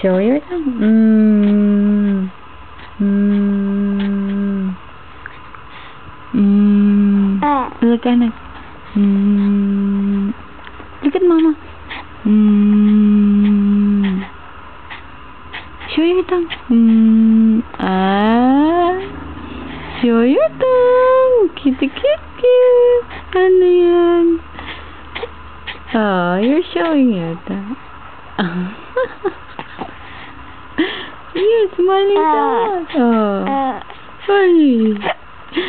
Show your tongue. Look at it. Look at mama. Show your tongue. Show your tongue. Kitty, kitty. Ano yan? Oh, you're showing your tongue. Yes, smiling out. Oh. Ay.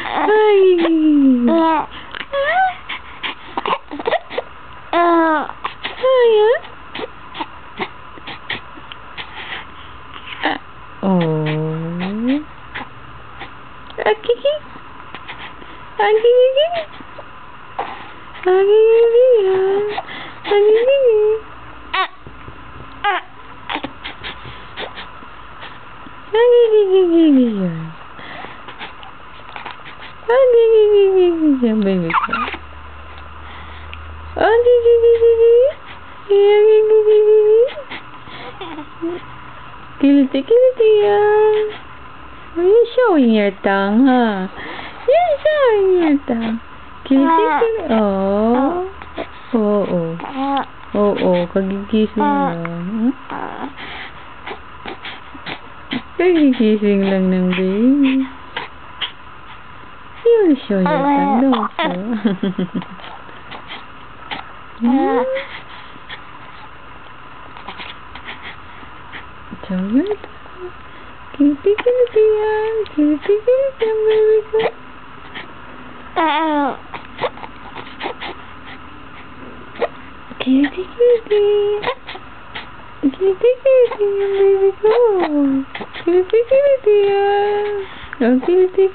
Ay. Oh. Kiki. Kiki. Baby ko. Kiliti yan. You're showing your tongue, huh? You're showing your tongue. Kiliti. Oh. Oo, kagigising lang. Kagigising lang ng baby. You'll show your tongue, don't you? Show your tongue. Kiliti yan. Kiliti yan, baby ko. Kiliti. Kiliti yan, baby ko. Kiliti yan. Oh, kiliti.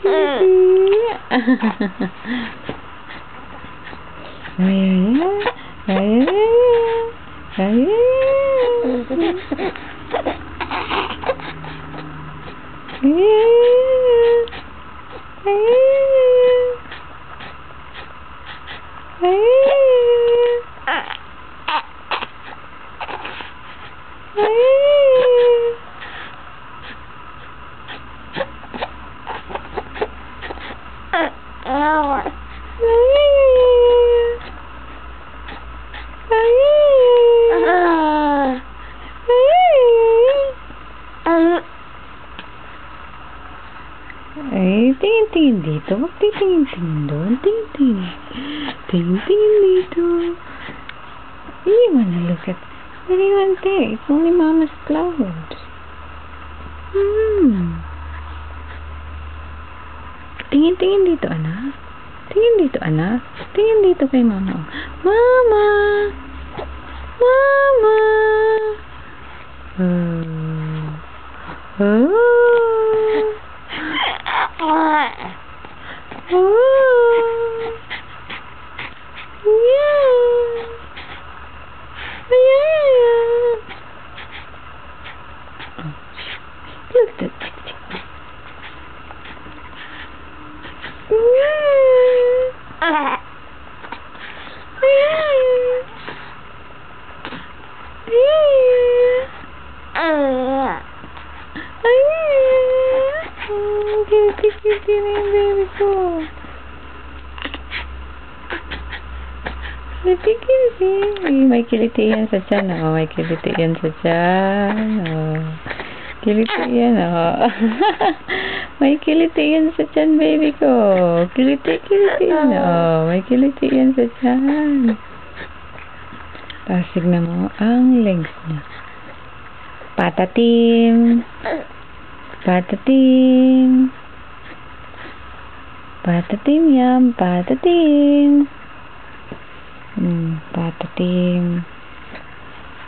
Ay, tingin-tingin dito. Huwag titingin-tingin doon. Tingin-tingin. Tingin-tingin dito. You wanna look at... What do you want there? It's only Mama's clouds. Tingin-tingin dito, anak. Tingin dito, anak. Tingin dito kay Mama. Mama! Mama! Look at that. Baby ko. May kiliti yan sa tiyan. Oh, may kiliti yan sa tiyan. Oh. Kiliti yan, oh. May kiliti yan sa tiyan, baby ko. Kiliti yan. Oh, may kiliti yan sa tiyan. Pasig na mo ang legs niya. Patatim. Patatim. Patatim yan. Patatim. Patatim.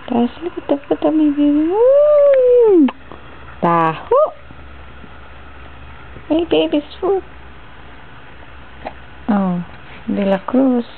Tapos, lapit-lapit may baby. Taho! Hey, baby's foot. Oh, De La Cruz.